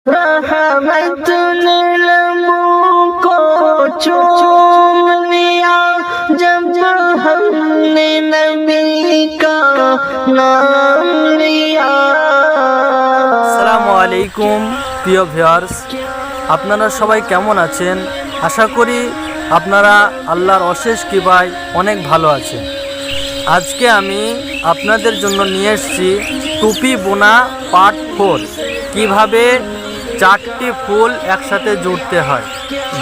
रहमत ने लबों को चूम लिया जब हमने नबी का नाम लिया। আসসালামু আলাইকুম প্রিয় ভিউয়ার্স, আপনারা সবাই কেমন আছেন? আশা করি আপনারা আল্লাহর অশেষ কৃপায় অনেক ভালো আছেন। আজকে আমি আপনাদের জন্য নিয়ে এসেছি টুপি বোনা পার্ট 4, কিভাবে 4টি ফুল একসাথে জুড়তে হয়।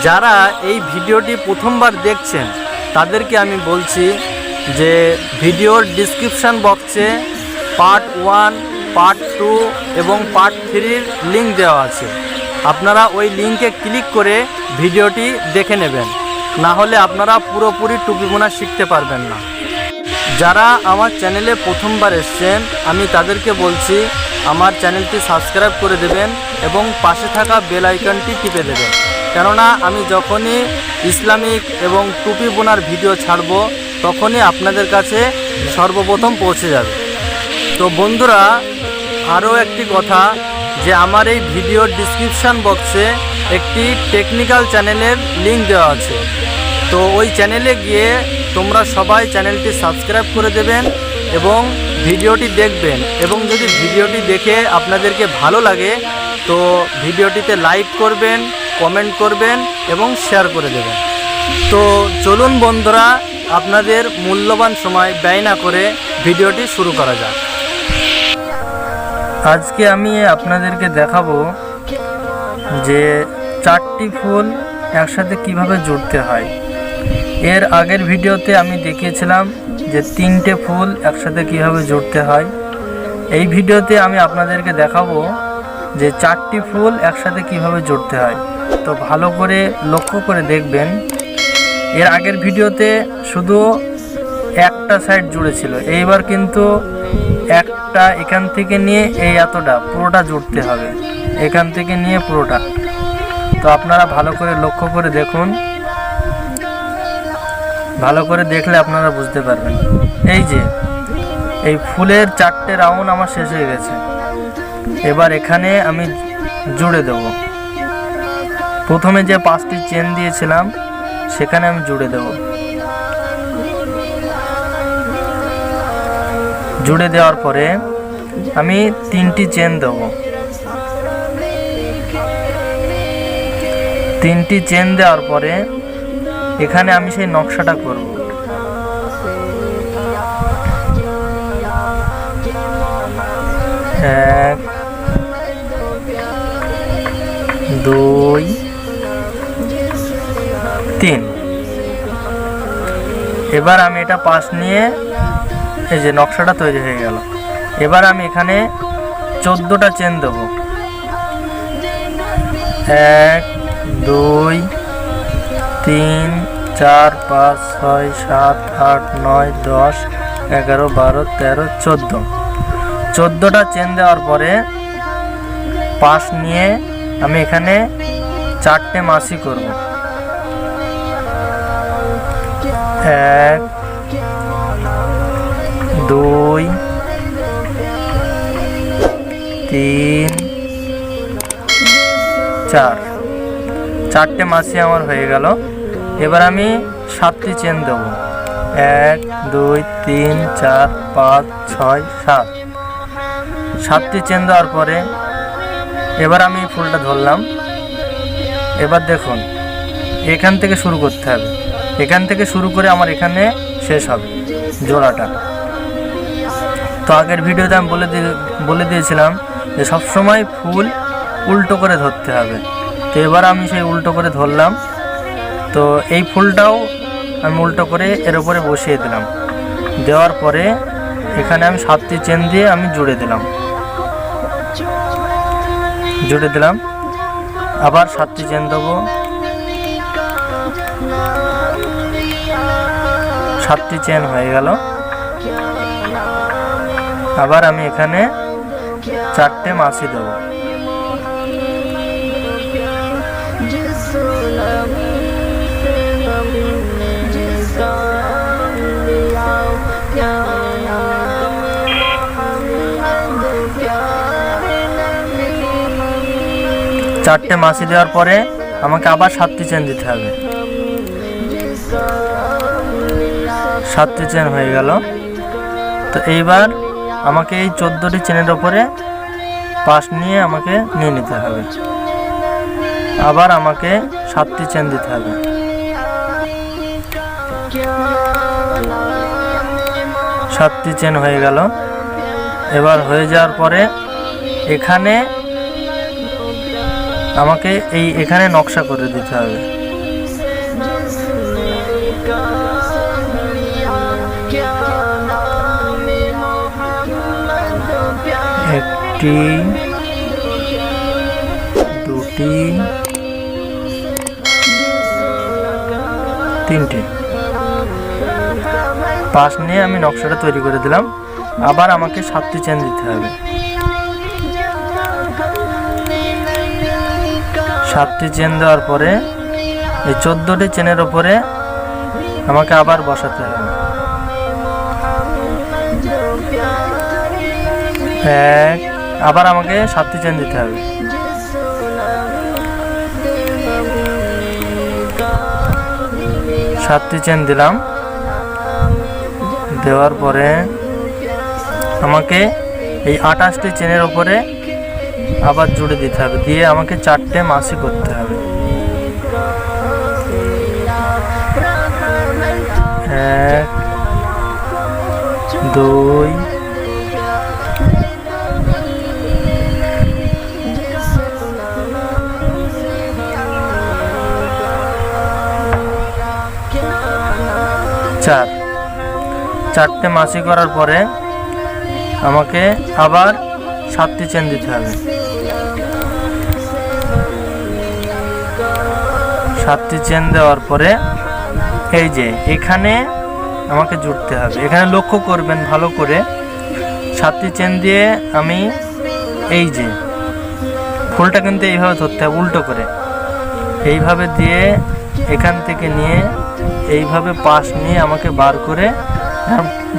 যারা এই ভিডিওটি প্রথমবার দেখছেন তাদেরকে আমি বলছি যে ভিডিওর ডিসক্রিপশান বক্সে পার্ট 1, পার্ট 2 এবং পার্ট 3-র লিঙ্ক দেওয়া আছে। আপনারা ওই লিঙ্কে ক্লিক করে ভিডিওটি দেখে নেবেন, না হলে আপনারা পুরোপুরি টুপি বোনা শিখতে পারবেন না। যারা আমার চ্যানেলে প্রথমবার এসেছেন আমি তাদেরকে বলছি আমার চ্যানেলটি সাবস্ক্রাইব করে দেবেন এবং পাশে থাকা বেল আইকনটি টিপে দেবেন, কেননা আমি যখনই ইসলামিক এবং টুপি বোনার ভিডিও ছাড়ব তখনই আপনাদের কাছে সর্বপ্রথম পৌঁছে যাবে। তো বন্ধুরা, আরও একটি কথা, যে আমার এই ভিডিওর ডিসক্রিপশান বক্সে একটি টেকনিক্যাল চ্যানেলের লিঙ্ক দেওয়া আছে। তো ওই চ্যানেলে গিয়ে তোমরা সবাই চ্যানেলটি সাবস্ক্রাইব করে দেবেন এবং ভিডিওটি দেখবেন, এবং যদি ভিডিওটি দেখে আপনাদেরকে ভালো লাগে তো ভিডিওটিতে লাইক করবেন, কমেন্ট করবেন এবং শেয়ার করে দেবেন। তো চলুন বন্ধুরা, আপনাদের মূল্যবান সময় ব্যয় না করে ভিডিওটি শুরু করা যাক। আজকে আমি আপনাদেরকে দেখাবো যে 4টি ফুল একসাথে কিভাবে জুড়তে হয়। এর আগের ভিডিওতে আমি দেখিয়েছিলাম যে 3টে ফুল একসাথে কিভাবে জুড়তে হয়। এই ভিডিওতে আমি আপনাদেরকে দেখাবো যে 4টি ফুল একসাথে কিভাবে জুড়তে হয়। তো ভালো করে লক্ষ্য করে দেখবেন। এর আগের ভিডিওতে শুধু একটা সাইড জুড়েছিল, এইবার কিন্তু একটা এখান থেকে নিয়ে এই এতটা পুরোটা জুড়তে হবে, এখান থেকে নিয়ে পুরোটা। তো আপনারা ভালো করে লক্ষ্য করে দেখুন, ভালো করে দেখলে আপনারা বুঝতে পারবেন। এই যে এই ফুলের 4টে রাউন্ড আমার শেষ হয়ে গেছে। এবার এখানে আমি জুড়ে দেব। প্রথমে যে 5টি চেন দিয়েছিলাম সেখানে আমি জুড়ে দেব। জুড়ে দেওয়ার পরে আমি 3টি চেন দেব। 3টি চেন দেওয়ার পরে এখানে আমি সেই নকশাটা করব। এক, 2, 3। এবার আমি এটা পাশ নিয়ে এই যে নকশাটা তৈরি হয়ে গেল। এবার আমি এখানে 14টা চেন দেব। 1, 2, 3, 4, 5, 6, 7, 8, 9, 10, 11, 12, 13, 14। 14টা চেন দেওয়ার পরে পাশ নিয়ে আমি এখানে 4টে মাসি করব। 1, 2, 3, 4। 4টে মাসি আমার হয়ে গেল। এবার আমি 7টি চেন দেব। 1, 2, 3, 4, 5, 6, 7। 7টি চেন দেওয়ার পরে এবার আমি ফুলটা ধরলাম। এবার দেখুন এখান থেকে শুরু করতে হবে, এখান থেকে শুরু করে আমার এখানে শেষ হবে জোড়াটা। তো আগের ভিডিওতে আমি বলে দিয়েছিলাম যে সবসময় ফুল উল্টো করে ধরতে হবে। তো এবার আমি সেই উল্টো করে ধরলাম। তো এই ফুলটাও আমি উল্টো করে এর উপরে বসিয়ে দিলাম। দেওয়ার পরে এখানে আমি 7টি চেন দিয়ে আমি জুড়ে দিলাম। আবার 7টি চেন দেবো। 7টি চেন হয়ে গেল। আবার আমি এখানে 4টে মাসি দেবো। 4টে মাছি দেওয়ার পরে আমাকে আবার 7টি চেন দিতে হবে। 7টি চেন হয়ে গেল। তো এইবার আমাকে এই 14টি চেনের ওপরে পাশ নিয়ে আমাকে নিয়ে নিতে হবে। আবার আমাকে 7টি চেন দিতে হবে। 7টি চেন হয়ে গেল। এবার হয়ে যাওয়ার পরে এখানে আমাকে এখানে নকশা করে দিতে হবে। একটি, দুটি, তিনটি পাশ নিয়ে আমি নকশাটা তৈরি করে দিলাম। আবার আমাকে 7টি চেন দিতে হবে। 7টি চেন দেওয়ার পরে এই 14টি চেনের ওপরে আমাকে আবার বসাতে হবে। আবার আমাকে 7টি চেন দিতে হবে। 7টি চেন দিলাম। দেওয়ার পরে আমাকে এই 28টি চেনের ওপরে আবার জুড়ে দিতে হবে। দিয়ে আমাকে 4টে মাছি করতে হবে। 1, 2, 4। 4টে মাছি করার পরে আমাকে আবার 7টি চেন দিতে হবে। 7টি চেন দেওয়ার পরে এই যে এখানে আমাকে জুড়তে হবে। এখানে লক্ষ্য করবেন ভালো করে, 7টি চেন দিয়ে আমি এই যে ফুলটা কিন্তু এইভাবে ধরতে হবে উল্টো করে, এইভাবে দিয়ে এখান থেকে নিয়ে এইভাবে পাশ নিয়ে আমাকে বার করে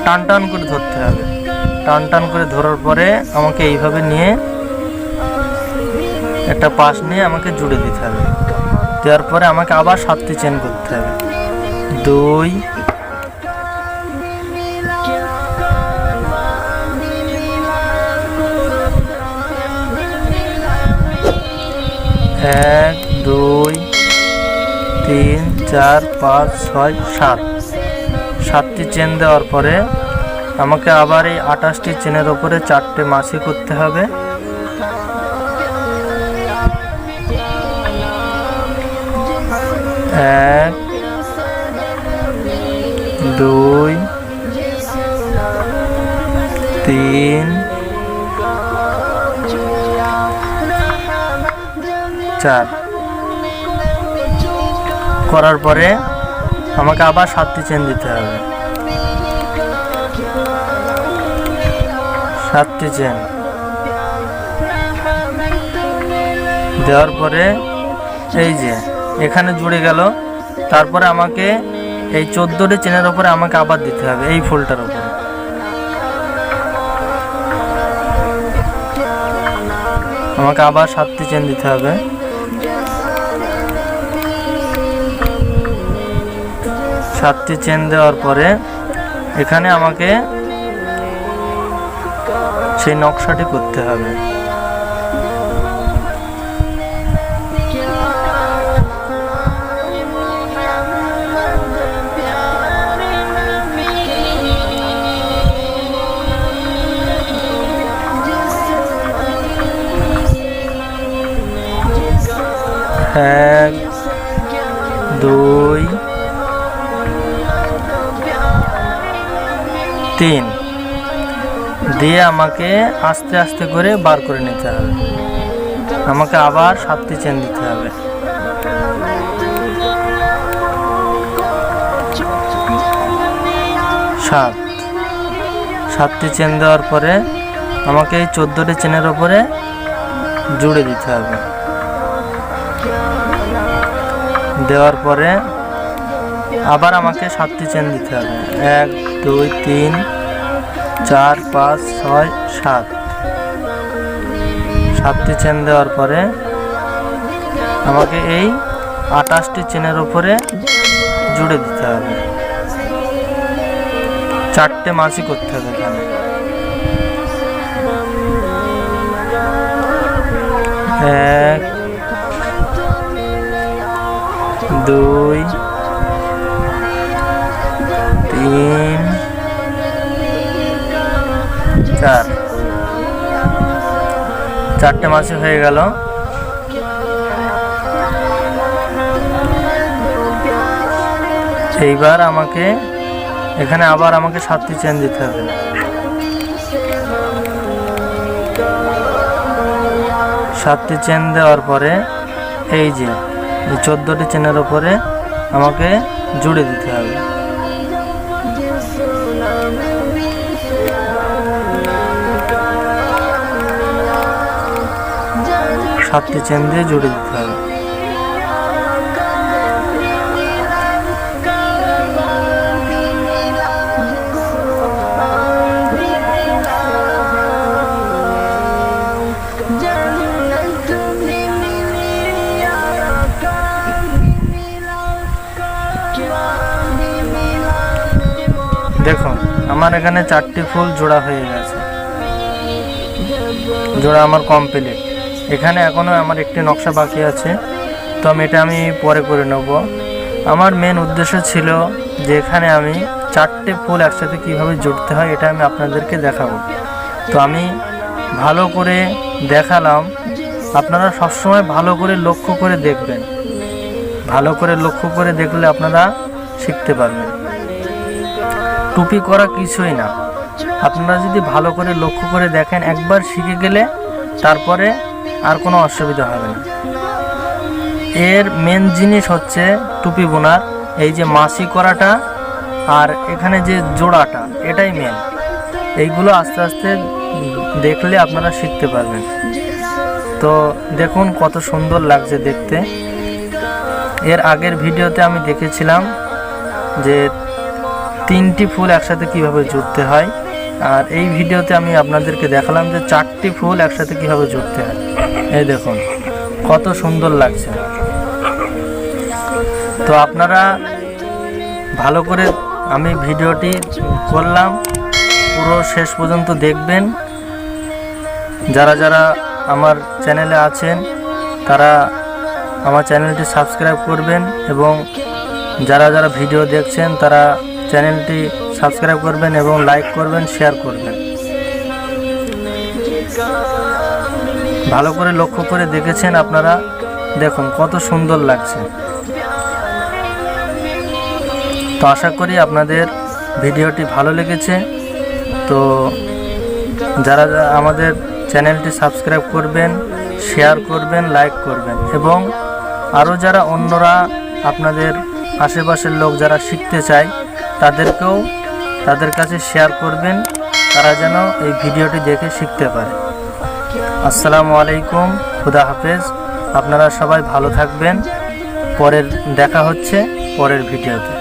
টান টান করে ধরতে হবে। টান টান করে ধরার পরে আমাকে এইভাবে নিয়ে একটা পাশ নিয়ে আমাকে জুড়ে দিতে হবে। দেওয়ার পরে আমাকে আবার 7টি চেন করতে হবে। 2, 1, 2, 3, 4, 5, 6, 7। 7টি চেন দেওয়ার পরে আমাকে আবার এই 28টি চেনের ওপরে 4টে মাছি করতে হবে। 1, 2, 3, 4 করার পরে আমাকে আবার 7টি চেন দিতে হবে। 7টি চেন দেওয়ার পরে এই যে এখানে জুড়ে গেল। তারপরে আমাকে এই 14টি চেনের উপরে আমাকে আবার দিতে হবে এই ফুলটার উপরে। আমাকে আবার 7টি চেন দিতে হবে। 7টি চেন দেওয়ার পরে এখানে আমাকে সেই নকশাটি করতে হবে। এক, 2, 3 দিয়ে আমাকে আস্তে আস্তে করে বার করে নিতে হবে। আমাকে আবার 7টি চেন দিতে হবে। 7টি চেন দেওয়ার পরে আমাকে এই 14টি চেনের ওপরে জুড়ে দিতে হবে। দেওয়ার পরে আবার আমাকে 7টি চেন দিতে হবে। 1, 2, 3, 4, 5, 6, 7। 7টি চেন দেওয়ার পরে আমাকে এই 28টি চেনের উপরে জুড়ে দিতে হবে। 4টে মাছি করতে হবে এখানে। 1 2 3 4 4টে মাছি হয়ে গেল। এইবার আমাকে এখানে আবার আমাকে 7টি চেন দিতে হবে। 7টি চেন দেওয়ার পরে এই যে 14টি চেনের উপরে আমাকে জুড়ে দিতে হবে। 7টি চেন দিয়ে জুড়ে দিতে হবে। দেখুন আমার এখানে 4টি ফুল জোড়া হয়ে গেছে, জোড়া আমার কমপ্লিট। এখানে এখনো আমার একটি নকশা বাকি আছে, তো আমি পরে করে নেব। আমার মেন উদ্দেশ্য ছিল যে এখানে আমি 4টে ফুল একসাথে কিভাবে জুড়তে হয় এটা আমি আপনাদেরকে দেখাবো। তো আমি ভালো করে দেখালাম, আপনারা সবসময় ভালো করে লক্ষ্য করে দেখবেন। ভালো করে লক্ষ্য করে দেখলে আপনারা শিখতে পারবেন। টুপি করা কিছুই না, আপনারা যদি ভালো করে লক্ষ্য করে দেখেন, একবার শিখে গেলে তারপরে আর কোনো অসুবিধা হবে না। এর মেন জিনিস হচ্ছে টুপি বোনার এই যে মাছি করাটা আর এখানে যে জোড়াটা, এটাই মেন। এইগুলো আস্তে আস্তে দেখলে আপনারা শিখতে পারবেন। তো দেখুন কত সুন্দর লাগছে দেখতে। এর আগের ভিডিওতে আমি দেখেছিলাম যে 3টি ফুল একসাথে কিভাবে জুড়তে হয়, আর এই ভিডিওতে আমি আপনাদেরকে দেখালাম যে 4টি ফুল একসাথে কিভাবে জুড়তে হয়। এই দেখুন কত সুন্দর লাগছে। তো আপনারা ভালো করে আমি ভিডিওটি করলাম, পুরো শেষ পর্যন্ত দেখবেন। যারা যারা আমার চ্যানেলে আছেন তারা আমার চ্যানেলটি সাবস্ক্রাইব করবেন, এবং যারা যারা ভিডিও দেখছেন তারা চ্যানেলটি সাবস্ক্রাইব করবেন এবং লাইক করবেন, শেয়ার করবেন। ভালো করে লক্ষ্য করে দেখেছেন আপনারা, দেখুন কত সুন্দর লাগছে। তো আশা করি আপনাদের ভিডিওটি ভালো লেগেছে। তো যারা আমাদের চ্যানেলটি সাবস্ক্রাইব করবেন, শেয়ার করবেন, লাইক করবেন, এবং আরও যারা অন্যরা আপনাদের আশেপাশের লোক যারা শিখতে চায় তাদেরকেও তাদের কাছে শেয়ার করবেন, তারা যেন এই ভিডিওটি দেখে শিখতে পারে। আসসালামু আলাইকুম, খুদা হাফেজ। আপনারা সবাই ভালো থাকবেন। দেখা হচ্ছে পরের ভিডিওতে।